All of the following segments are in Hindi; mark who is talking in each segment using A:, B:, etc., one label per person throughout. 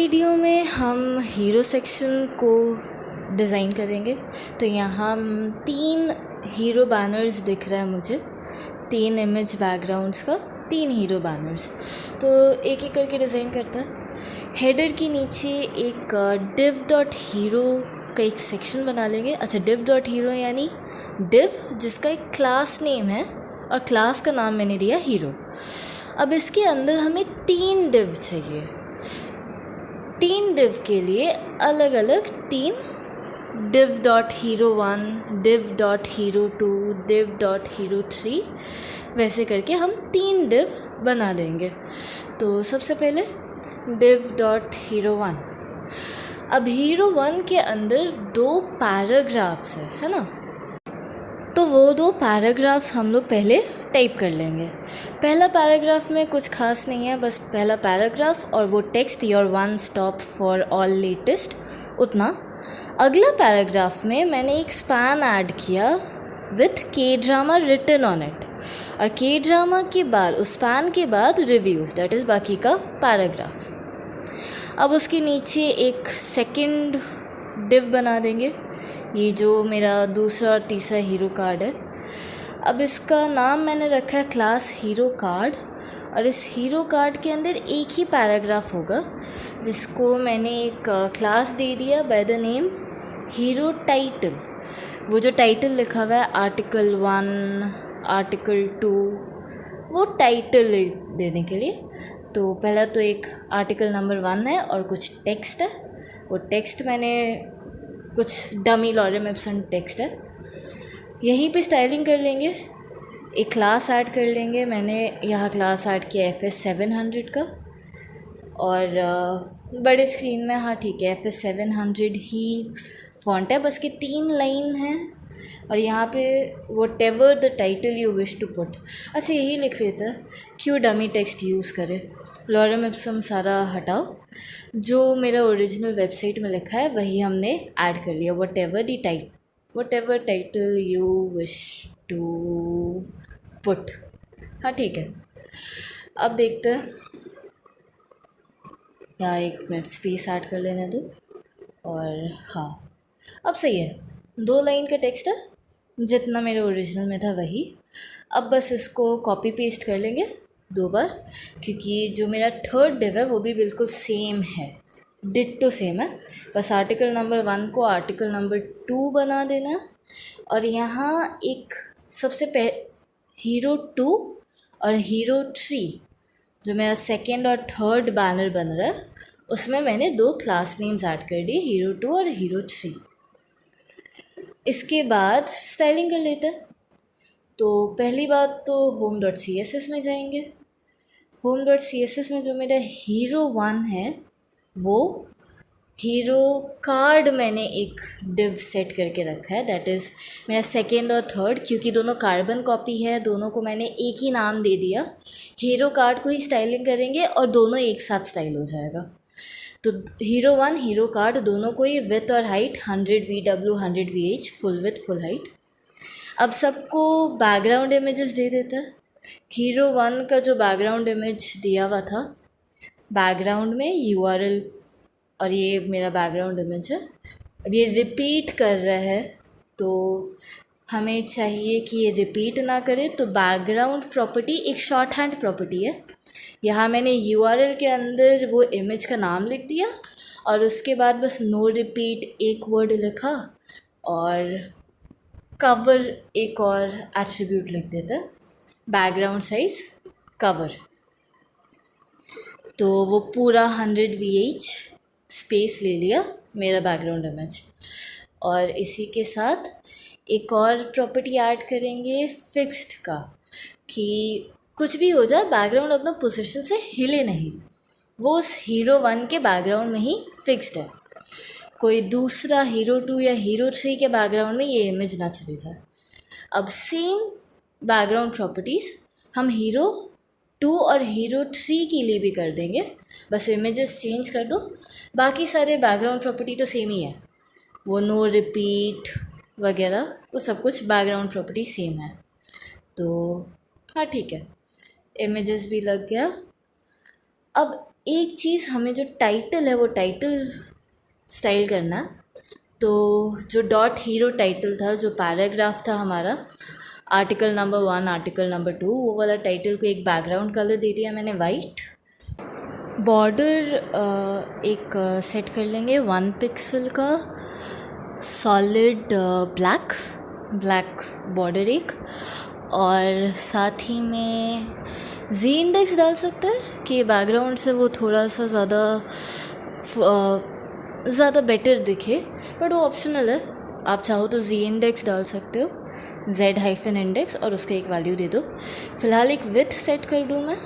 A: वीडियो में हम हीरो सेक्शन को डिज़ाइन करेंगे। तो यहाँ 3 हीरो बैनर्स दिख रहा है मुझे, 3 इमेज बैकग्राउंड्स का 3 हीरो बैनर्स। तो एक एक करके डिज़ाइन करता है। हेडर के नीचे एक div डॉट हीरो का एक सेक्शन बना लेंगे। अच्छा, div डॉट हीरो यानी div जिसका एक क्लास नेम है और क्लास का नाम मैंने दिया हीरो। अब इसके अंदर हमें 3 div चाहिए। 3 div के लिए अलग अलग 3 div dot hero 1, div dot hero 2, div dot hero 3, वैसे करके हम 3 div बना लेंगे। तो सबसे पहले div डॉट हीरो 1। अब हीरो 1 के अंदर 2 पैराग्राफ्स है ना। तो वो 2 पैराग्राफ्स हम लोग पहले टाइप कर लेंगे। पहला पैराग्राफ में कुछ खास नहीं है, बस पहला पैराग्राफ और वो text your one stop for all latest, उतना। अगला पैराग्राफ में मैंने एक स्पैन ऐड किया विथ के ड्रामा रिटन ऑन इट, और के ड्रामा के बाद उस स्पैन के बाद रिव्यूज़, दैट इज़ बाकी का पैराग्राफ। अब उसके नीचे एक सेकंड डिव बना देंगे, ये जो मेरा दूसरा और तीसरा हीरो कार्ड है। अब इसका नाम मैंने रखा है क्लास हीरो कार्ड, और इस हीरो कार्ड के अंदर एक ही पैराग्राफ होगा जिसको मैंने एक क्लास दे दिया by the name hero title. वो जो टाइटल लिखा हुआ है आर्टिकल 1, आर्टिकल 2, वो टाइटल देने के लिए। तो पहला तो एक आर्टिकल नंबर 1 है और कुछ टेक्स्ट है। वो टेक्स्ट मैंने कुछ डमी लॉरेम एप्सन टेक्स्ट है। यहीं पे स्टाइलिंग कर लेंगे, एक क्लास ऐड कर लेंगे। मैंने यहाँ क्लास ऐड किया FS 700 का, और बड़े स्क्रीन में, हाँ ठीक है, FS 700 ही फॉन्ट है, बस के 3 लाइन हैं। और यहाँ पे whatever the title you wish to put, अच्छा यही लिख लेता है, क्यों डमी टेक्स्ट यूज़ करे। लॉरेम एप्सन सारा हटाओ, जो मेरा ओरिजिनल वेबसाइट में लिखा है वही हमने ऐड कर लिया। whatever title you wish to put, हाँ ठीक है। अब देखते हैं, यहाँ 1 मिनट स्पेस ऐड कर लेने दो, और हाँ अब सही है। 2 लाइन का टेक्स्ट है, जितना मेरे ओरिजिनल में था वही। अब बस इसको कॉपी पेस्ट कर लेंगे 2 बार, क्योंकि जो मेरा थर्ड डिव है वो भी बिल्कुल सेम है, डिट्टो सेम है। बस आर्टिकल नंबर 1 को आर्टिकल नंबर 2 बना देना, और यहाँ एक सबसे हीरो 2 और हीरो 3, जो मेरा सेकेंड और थर्ड बैनर बन रहा है, उसमें मैंने 2 क्लास नेम्स ऐड कर दिए, हीरो 2 और हीरो 3। इसके बाद स्टाइलिंग कर लेते हैं। तो पहली बात तो home.css में जाएंगे। home.css में जो मेरा हीरो 1 है वो हीरो कार्ड मैंने एक डिव सेट करके रखा है, दैट इज़ मेरा सेकेंड और थर्ड, क्योंकि दोनों कार्बन कॉपी है, दोनों को मैंने एक ही नाम दे दिया। हीरो कार्ड को ही स्टाइलिंग करेंगे और दोनों एक साथ स्टाइल हो जाएगा। तो हीरो 1 हीरो कार्ड दोनों को ही विथ और height 100 VW 100 VH, full with full height. अब सबको बैकग्राउंड इमेजेस दे देता है। हीरो 1 का जो बैकग्राउंड इमेज दिया हुआ था, बैकग्राउंड में URL, और ये मेरा बैकग्राउंड इमेज है। अब ये रिपीट कर रहा है, तो हमें चाहिए कि ये रिपीट ना करे। तो बैकग्राउंड प्रॉपर्टी एक शॉर्ट हैंड प्रॉपर्टी है। यहाँ मैंने URL के अंदर वो इमेज का नाम लिख दिया, और उसके बाद बस नो रिपीट एक वर्ड लिखा, और कवर एक और एट्रीब्यूट लिख देता है, बैकग्राउंड साइज कवर। तो वो पूरा 100 VH स्पेस ले लिया मेरा बैकग्राउंड इमेज। और इसी के साथ एक और प्रॉपर्टी ऐड करेंगे फिक्स्ड का, कि कुछ भी हो जाए बैकग्राउंड अपना पोजीशन से हिले नहीं, वो उस हीरो 1 के बैकग्राउंड में ही फिक्स्ड है। कोई दूसरा हीरो 2 या हीरो 3 के बैकग्राउंड में ये इमेज ना चली जाए। अब सेम बैकग्राउंड प्रॉपर्टीज़ हम हीरो 2 और हीरो 3 के लिए भी कर देंगे, बस इमेजेस चेंज कर दो। बाकी सारे बैकग्राउंड प्रॉपर्टी तो सेम ही है, वो नो रिपीट वगैरह, वो सब कुछ बैकग्राउंड प्रॉपर्टी सेम है। तो हाँ ठीक है, इमेजेस भी लग गया। अब एक चीज़, हमें जो टाइटल है वो टाइटल स्टाइल करना है। तो जो डॉट हीरो टाइटल था, जो पैराग्राफ था हमारा, आर्टिकल नंबर 1 आर्टिकल नंबर 2, वो वाला टाइटल को एक बैकग्राउंड कलर दे दिया मैंने वाइट। बॉर्डर एक सेट कर लेंगे 1 पिक्सल का सॉलिड ब्लैक बॉर्डर एक, और साथ ही में जी इंडेक्स डाल सकते हैं कि बैकग्राउंड से वो थोड़ा सा ज़्यादा बेटर दिखे, बट वो ऑप्शनल है। आप चाहो तो जी इंडेक्स डाल सकते हो, Z-इंडेक्स, और उसका एक वैल्यू दे दो। फ़िलहाल एक विथ सेट कर दूँ मैं,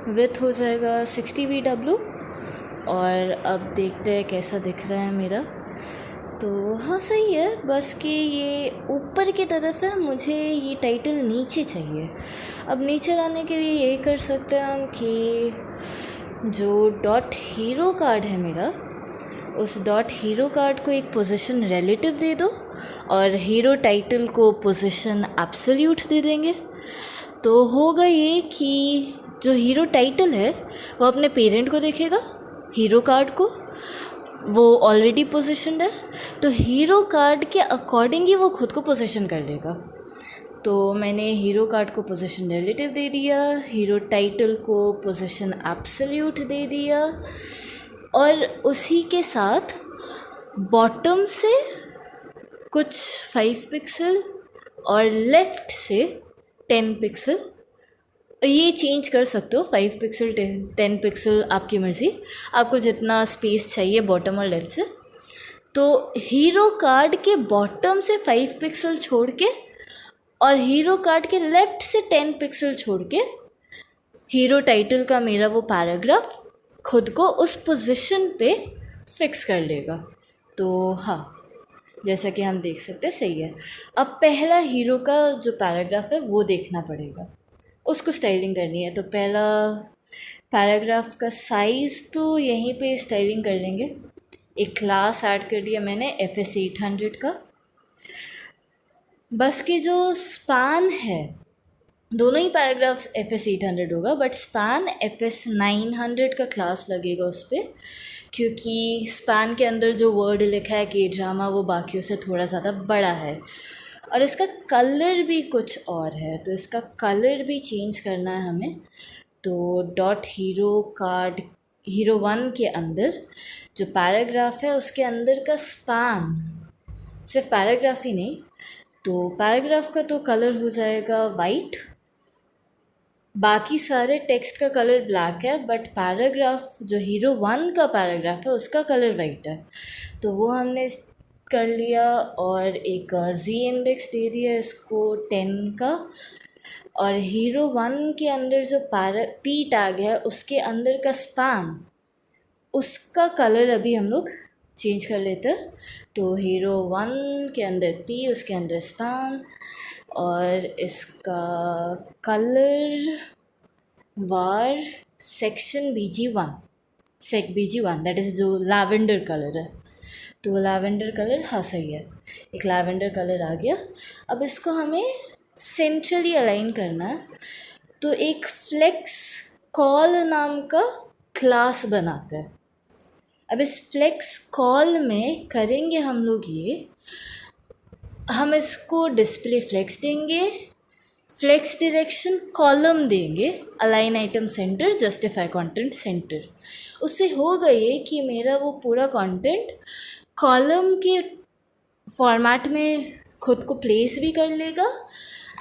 A: विथ हो जाएगा 60 VW, और अब देखते हैं कैसा दिख रहा है मेरा। तो हाँ सही है, बस कि ये ऊपर की तरफ है, मुझे ये टाइटल नीचे चाहिए। अब नीचे लाने के लिए ये कर सकते हैं हम कि जो डॉट हीरो कार्ड है मेरा, उस डॉट हीरो कार्ड को एक पोजीशन रिलेटिव दे दो और हीरो टाइटल को पोजीशन एब्सोल्यूट दे देंगे। तो होगा ये कि जो हीरो टाइटल है वो अपने पेरेंट को देखेगा, हीरो कार्ड को, वो ऑलरेडी पोजीशनड है, तो हीरो कार्ड के अकॉर्डिंग ही वो खुद को पोजीशन कर लेगा। तो मैंने हीरो कार्ड को पोजीशन रिलेटिव दे दिया, हीरो टाइटल को पोजीशन एब्सोल्यूट दे दिया, और उसी के साथ बॉटम से कुछ 5 पिक्सल और लेफ़्ट से 10 पिक्सल, ये चेंज कर सकते हो, 5 पिक्सल 10 पिक्सल आपकी मर्ज़ी, आपको जितना स्पेस चाहिए बॉटम और लेफ़्ट से। तो हीरो कार्ड के बॉटम से 5 पिक्सल छोड़ के और हीरो कार्ड के लेफ़्ट से 10 पिक्सल छोड़ के हीरो टाइटल का मेरा वो पैराग्राफ खुद को उस पोजीशन पे फिक्स कर लेगा। तो हाँ, जैसा कि हम देख सकते हैं सही है। अब पहला हीरो का जो पैराग्राफ है वो देखना पड़ेगा, उसको स्टाइलिंग करनी है। तो पहला पैराग्राफ का साइज़ तो यहीं पे स्टाइलिंग कर लेंगे। एक क्लास ऐड कर दिया मैंने FS 800 का। बस कि जो स्पैन है, दोनों ही पैराग्राफ्स FS 800 होगा, बट स्पैन FS 900 का क्लास लगेगा उस पर, क्योंकि स्पैन के अंदर जो वर्ड लिखा है कि ड्रामा, वो बाकियों से थोड़ा ज़्यादा बड़ा है और इसका कलर भी कुछ और है, तो इसका कलर भी चेंज करना है हमें। तो डॉट हीरो कार्ड हीरो 1 के अंदर जो पैराग्राफ है उसके अंदर का स्पैन, सिर्फ पैराग्राफ ही नहीं, तो पैराग्राफ का तो कलर हो जाएगा वाइट, बाकी सारे टेक्स्ट का कलर ब्लैक है, बट पैराग्राफ जो हीरो 1 का पैराग्राफ है उसका कलर वाइट है। तो वो हमने कर लिया, और एक जी इंडेक्स दे दिया इसको 10 का, और हीरो 1 के अंदर जो पी टैग है उसके अंदर का स्पैन, उसका कलर अभी हम लोग चेंज कर लेते हैं। तो हीरो 1 के अंदर पी, उसके अंदर स्पैन, और इसका colour var section BG1, sec BG1, that is जो लैवेंडर कलर है। तो वो लैवेंडर कलर, हाँ सही है, एक लैवेंडर कलर आ गया। अब इसको हमें सेंट्रली अलाइन करना है, तो एक फ्लेक्स कॉल नाम का क्लास बनाते हैं। अब इस फ्लेक्स कॉल में करेंगे हम लोग ये, हम इसको डिस्प्ले फ्लेक्स देंगे, फ्लेक्स डायरेक्शन कॉलम देंगे, align item centre, justify content centre. उससे होगा ये कि मेरा वो पूरा कंटेंट कॉलम के फॉर्मेट में खुद को प्लेस भी कर लेगा।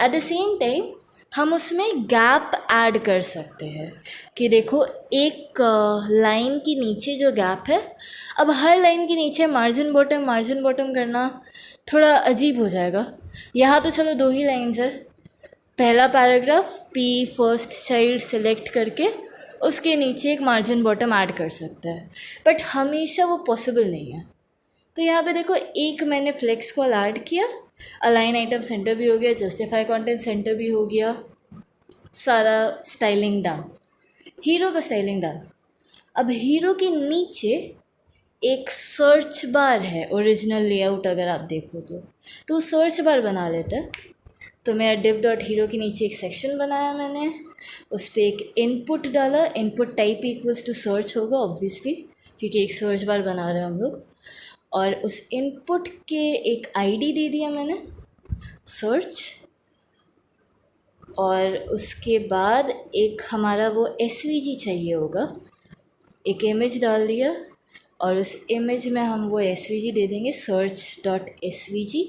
A: एट द सेम टाइम हम उसमें गैप ऐड कर सकते हैं कि देखो एक लाइन के नीचे जो गैप है, अब हर लाइन के नीचे मार्जिन बॉटम करना थोड़ा अजीब हो जाएगा। यहाँ तो चलो 2 ही लाइन्स है, पहला paragraph P first child select करके उसके नीचे एक मार्जिन बॉटम ऐड कर सकता है, बट हमेशा वो पॉसिबल नहीं है। तो यहाँ पे देखो, एक मैंने फ्लेक्स कॉल ऐड किया, अलाइन आइटम सेंटर भी हो गया, जस्टिफाई कंटेंट सेंटर भी हो गया, सारा स्टाइलिंग डाउन, हीरो का स्टाइलिंग डाउन। अब हीरो के नीचे एक सर्च बार है, ओरिजिनल लेआउट अगर आप देखो तो सर्च बार बना लेते हैं। तो मेरा div.hero के नीचे एक सेक्शन बनाया मैंने, उस पर एक इनपुट डाला, input type equals to search होगा ऑब्वियसली, क्योंकि एक सर्च बार बना रहे हैं हम लोग। और उस इनपुट के एक आईडी दे दिया मैंने सर्च, और उसके बाद एक हमारा वो एसवीजी चाहिए होगा, एक इमेज डाल दिया, और उस इमेज में हम वो एसवीजी दे देंगे search.svg,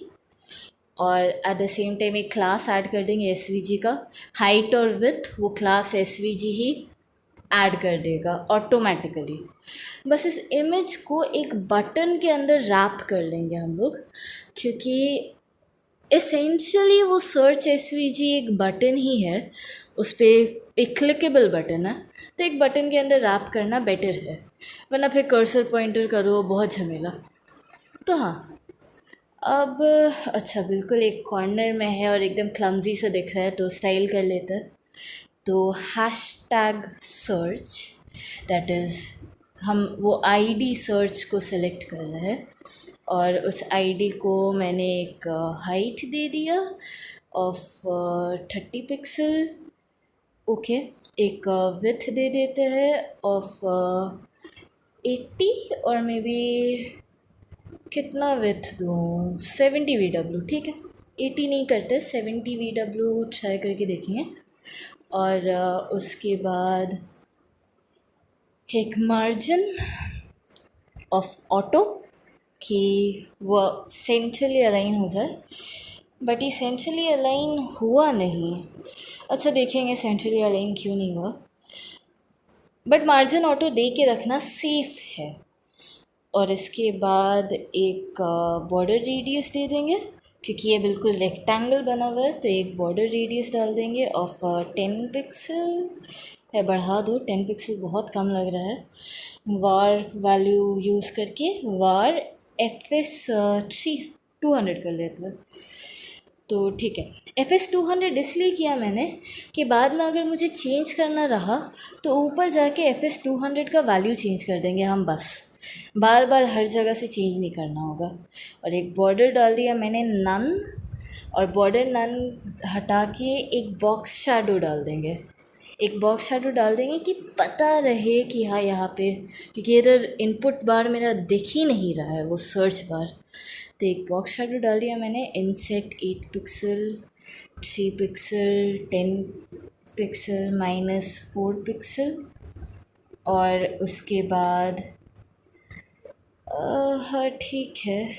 A: और एट द सेम टाइम एक क्लास ऐड कर देंगे एसवीजी का, हाइट और विथ वो क्लास एसवीजी ही ऐड कर देगा ऑटोमेटिकली। बस इस इमेज को एक बटन के अंदर रैप कर लेंगे हम लोग, क्योंकि एसेंशियली वो सर्च एसवीजी एक बटन ही है, उस पर एक क्लिकेबल बटन है, तो एक बटन के अंदर रैप करना बेटर है, वरना फिर कर्सर पॉइंटर करो, बहुत झमेला। तो हाँ, अब अच्छा बिल्कुल एक कॉर्नर में है और एकदम क्लमजी से दिख रहा है, तो स्टाइल कर लेते हैं। तो हैशटैग सर्च, दैट इज़ हम वो आईडी सर्च को सेलेक्ट कर रहे हैं, और उस आईडी को मैंने एक हाइट दे दिया ऑफ 30 पिक्सल, ओके। एक विथ दे देते हैं ऑफ 80, और मे बी कितना विथ दूँ, 70 VW, ठीक है। 80 नहीं करते, 70 VW ट्राई करके देखेंगे। और उसके बाद एक मार्जिन ऑफ ऑटो कि वो सेंट्रली अलाइन हो जाए, बट ये सेंट्रली अलाइन हुआ नहीं। अच्छा देखेंगे सेंट्रली अलाइन क्यों नहीं हुआ, बट मार्जिन ऑटो दे के रखना सेफ है। और इसके बाद एक बॉर्डर रेडियस दे देंगे, क्योंकि ये बिल्कुल रेक्टेंगल बना हुआ है, तो एक बॉर्डर रेडियस डाल देंगे ऑफ 10 पिक्सल, है बढ़ा दो, 10 पिक्सल बहुत कम लग रहा है। वार वैल्यू यूज़ करके वार FS 200 कर लेते हैं, तो ठीक है। FS 200 इसलिए किया मैंने कि बाद में अगर मुझे चेंज करना रहा तो ऊपर जाके FS 200 का वैल्यू चेंज कर देंगे हम, बस बार बार हर जगह से चेंज नहीं करना होगा। और एक बॉर्डर डाल दिया मैंने नन, और बॉर्डर नन हटा के एक बॉक्स शैडो डाल देंगे, एक बॉक्स शैडो डाल देंगे कि पता रहे कि हाँ यहाँ पे, क्योंकि इधर इनपुट बार मेरा दिख ही नहीं रहा है, वो सर्च बार। तो एक बॉक्स शैडो डाल दिया मैंने, inset 8 pixel, 3 pixel, 10 pixel, -4 pixel. और उसके बाद हाँ ठीक है,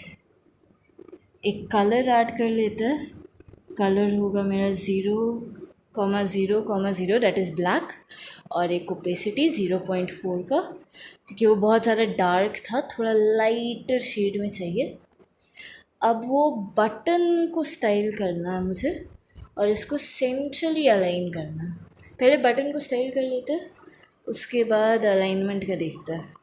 A: एक कलर ऐड कर लेते हैं। कलर होगा मेरा 0,0,0, दैट इज़ ब्लैक, और एक ओपेसिटी 0.4 का, क्योंकि वो बहुत ज़्यादा डार्क था, थोड़ा लाइटर शेड में चाहिए। अब वो बटन को स्टाइल करना है मुझे, और इसको सेंट्रली अलाइन करना है। पहले बटन को स्टाइल कर लेते हैं, उसके बाद अलाइनमेंट का देखते हैं।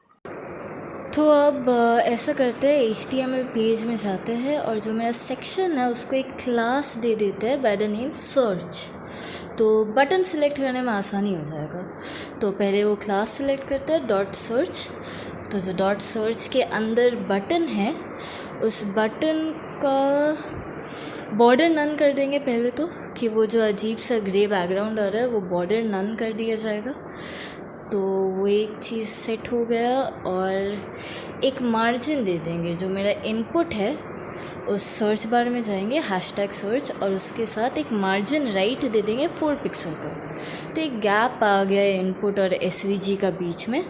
A: तो अब ऐसा करते हैं, HTML पेज में जाते हैं, और जो मेरा सेक्शन है उसको एक क्लास दे देते हैं बाय द नेम सर्च, तो बटन सेलेक्ट करने में आसानी हो जाएगा। तो पहले वो क्लास सेलेक्ट करते हैं डॉट सर्च, तो जो डॉट सर्च के अंदर बटन है उस बटन का बॉर्डर नन कर देंगे पहले, तो कि वो जो अजीब सा ग्रे बैकग्राउंड आ रहा है वो बॉर्डर नन कर दिया जाएगा। तो वो एक चीज़ सेट हो गया, और एक मार्जिन दे देंगे, जो मेरा इनपुट है उस सर्च बार में जाएंगे हैशटैग सर्च, और उसके साथ एक मार्जिन राइट दे देंगे 4 पिक्सल का। तो एक गैप आ गया इनपुट और एसवीजी का बीच में,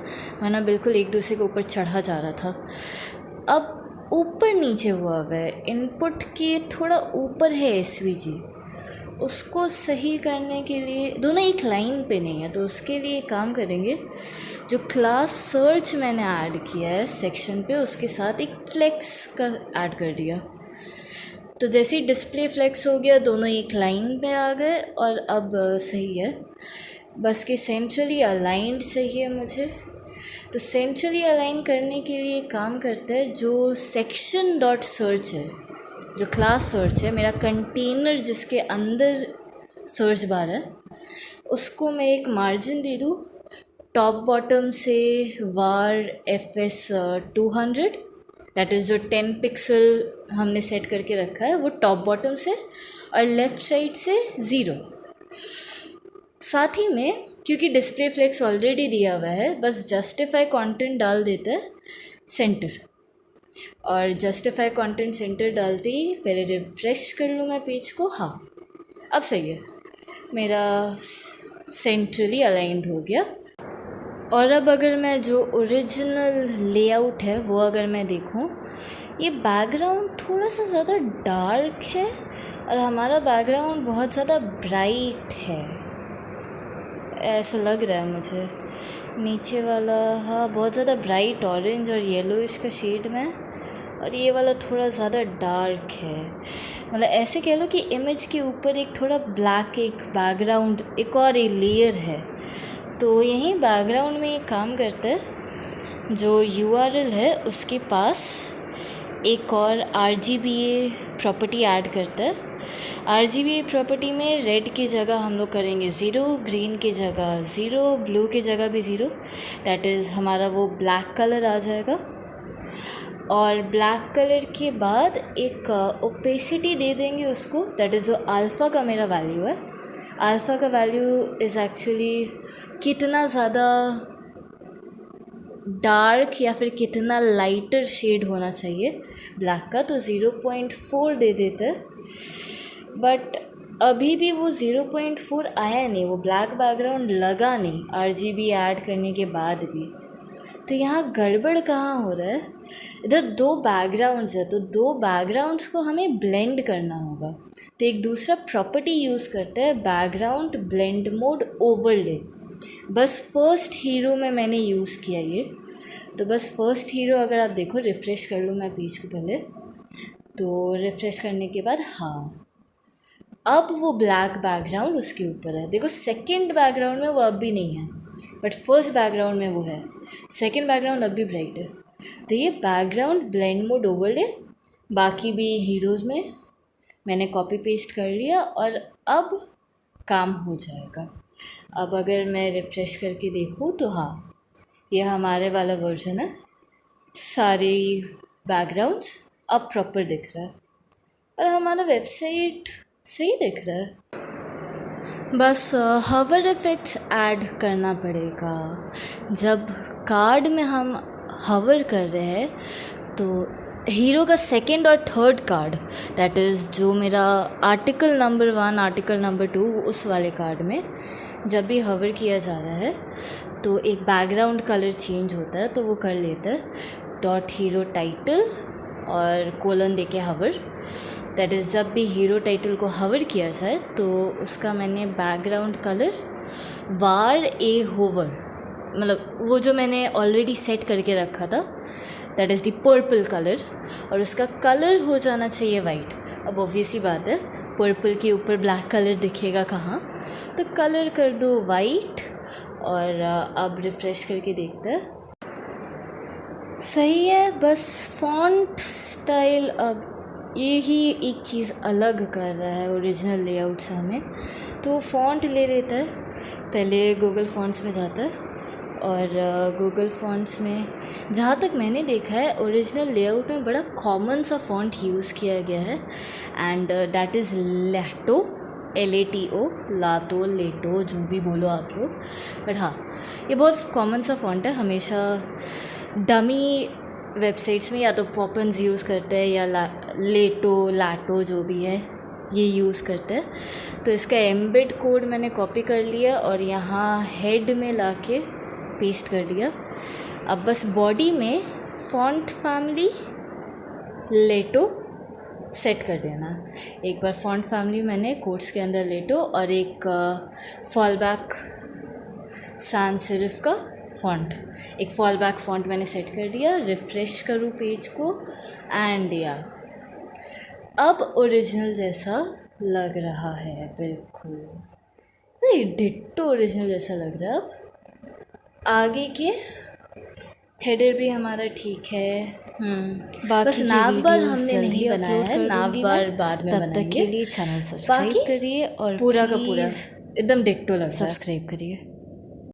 A: वरना बिल्कुल एक दूसरे के ऊपर चढ़ा जा रहा था। अब ऊपर नीचे हुआ है, इनपुट के थोड़ा ऊपर है एसवीजी, उसको सही करने के लिए दोनों एक लाइन पे नहीं है, तो उसके लिए काम करेंगे, जो क्लास सर्च मैंने ऐड किया है सेक्शन पे, उसके साथ एक फ्लेक्स का ऐड कर दिया। तो जैसे ही डिस्प्ले फ्लेक्स हो गया, दोनों एक लाइन पे आ गए, और अब सही है। बस कि सेंट्रली अलाइंड चाहिए मुझे, तो सेंट्रली अलाइन करने के लिए काम करते हैं, जो सेक्शन डॉट सर्च है, जो क्लास सर्च है, मेरा कंटेनर जिसके अंदर सर्च बार है, उसको मैं एक मार्जिन दे दूँ टॉप बॉटम से वार FS 200, दैट इज़ जो 10 पिक्सल हमने सेट करके रखा है वो टॉप बॉटम से, और लेफ़्ट साइड से 0। साथ ही में क्योंकि डिस्प्ले फ्लेक्स ऑलरेडी दिया हुआ है, बस जस्टिफाई कंटेंट डाल देते हैं सेंटर, और जस्टिफाई कंटेंट सेंटर डालते ही पहले रिफ़्रेश कर लूँ मैं पेज को। हाँ, अब सही है, मेरा सेंट्रली अलाइंड हो गया। और अब अगर मैं जो ओरिजिनल लेआउट है वो अगर मैं देखूँ, ये बैकग्राउंड थोड़ा सा ज़्यादा डार्क है और हमारा बैकग्राउंड बहुत ज़्यादा ब्राइट है, ऐसा लग रहा है मुझे। नीचे वाला हाँ बहुत ज़्यादा ब्राइट ऑरेंज और येलोइश का शेड में, और ये वाला थोड़ा ज़्यादा डार्क है। मतलब ऐसे कह लो कि इमेज के ऊपर एक थोड़ा ब्लैक एक बैकग्राउंड, एक और एक लेयर है। तो यहीं बैकग्राउंड में एक काम करता है, जो URL है उसके पास एक और RGBA प्रॉपर्टी ऐड करता है। RGBA प्रॉपर्टी में रेड की जगह हम लोग करेंगे 0, ग्रीन की जगह 0, ब्लू की जगह भी 0, डैट इज़ हमारा वो ब्लैक कलर आ जाएगा। और ब्लैक कलर के बाद एक ओपेसिटी दे देंगे उसको, दैट इज़ जो अल्फ़ा का मेरा वैल्यू है। अल्फ़ा का वैल्यू इज़ एक्चुअली कितना ज़्यादा डार्क या फिर कितना लाइटर शेड होना चाहिए ब्लैक का, तो 0.4 दे देते हैं। बट अभी भी वो 0.4 आया नहीं, वो ब्लैक बैकग्राउंड लगा नहीं RGB ऐड करने के बाद भी। तो यहाँ गड़बड़ कहाँ हो रहा है, इधर 2 बैकग्राउंड्स है, तो 2 बैकग्राउंड्स को हमें ब्लेंड करना होगा। तो एक दूसरा प्रॉपर्टी यूज़ करते हैं, बैकग्राउंड ब्लेंड मोड ओवरले। बस फर्स्ट हीरो में मैंने यूज़ किया ये। तो बस फर्स्ट हीरो अगर आप देखो, रिफ़्रेश कर लूँ मैं पेज को पहले, तो रिफ़्रेश करने के बाद हाँ अब वो ब्लैक बैकग्राउंड उसके ऊपर है। देखो सेकंड बैकग्राउंड में वो अब भी नहीं है, बट फर्स्ट बैकग्राउंड में वो है। सेकंड बैकग्राउंड अब भी ब्राइट है। तो ये बैकग्राउंड ब्लेंड मोड ओवरले बाकी भी हीरोज़ में मैंने कॉपी पेस्ट कर लिया, और अब काम हो जाएगा। अब अगर मैं रिफ़्रेश करके देखूँ तो हाँ, यह हमारे वाला वर्जन है। सारे बैकग्राउंड्स अब प्रॉपर दिख रहा है और हमारा वेबसाइट सही दिख रहा है। बस हवर इफ़ेक्ट्स ऐड करना पड़ेगा। जब कार्ड में हम हवर कर रहे हैं तो हीरो का सेकंड और थर्ड कार्ड, दैट इज़ जो मेरा आर्टिकल नंबर 1 आर्टिकल नंबर 2 उस वाले कार्ड में जब भी हवर किया जा रहा है तो एक बैकग्राउंड कलर चेंज होता है। तो वो कर लेता है डॉट हीरो टाइटल और कोलन देके हवर, दैट इज़ जब भी हीरो टाइटल को हवर किया जाए तो उसका मैंने बैकग्राउंड कलर वार ए होवर, मतलब वो जो मैंने ऑलरेडी सेट करके रखा था, that is the purple colour, और उसका कलर हो जाना चाहिए वाइट। अब ऑब्वियसली बात है, पर्पल के ऊपर ब्लैक कलर दिखेगा कहाँ, तो कलर कर दो वाइट। और अब रिफ़्रेश करके देखते हैं, सही है। बस फॉन्ट स्टाइल अब ये ही एक चीज़ अलग कर रहा है ओरिजिनल लेआउट से हमें। तो फॉन्ट ले लेता है, पहले गूगल फॉन्ट्स में जाता है, और गूगल फॉन्ट्स में जहाँ तक मैंने देखा है ओरिजिनल लेआउट में बड़ा कॉमन सा फॉन्ट यूज़ किया गया है, and that is Leto, LATO, लातो, लेटो, जो भी बोलो आप लोग। बट हाँ, ये बहुत कॉमन सा फॉन्ट है। हमेशा डमी वेबसाइट्स में या तो पॉपन्स यूज़ करते हैं या लेटो, लाटो जो भी है ये यूज़ करते हैं। तो इसका एम्बेड कोड मैंने कॉपी कर लिया और यहाँ हेड में लाके पेस्ट कर दिया। अब बस बॉडी में फॉन्ट फैमिली लेटो सेट कर देना। एक बार फॉन्ट फैमिली मैंने कोट्स के अंदर लेटो और एक फॉल बैक सैंस सेरिफ का फॉन्ट, एक फॉल बैक फॉन्ट मैंने सेट कर दिया। रिफ़्रेश करूँ पेज को एंड या अब ओरिजिनल जैसा लग रहा है बिल्कुल, तो ये डिट्टो ओरिजिनल जैसा लग रहा है। अब आगे के हेडर भी हमारा ठीक है। बस नाव बार हमने नहीं बनाया है, नाव बार बाद में बनाएंगे। तब तक के लिए चैनल सब्सक्राइब करिए और पूरा का पूरा एकदम डिट्टो लग रहा है, सब्सक्राइब करिए।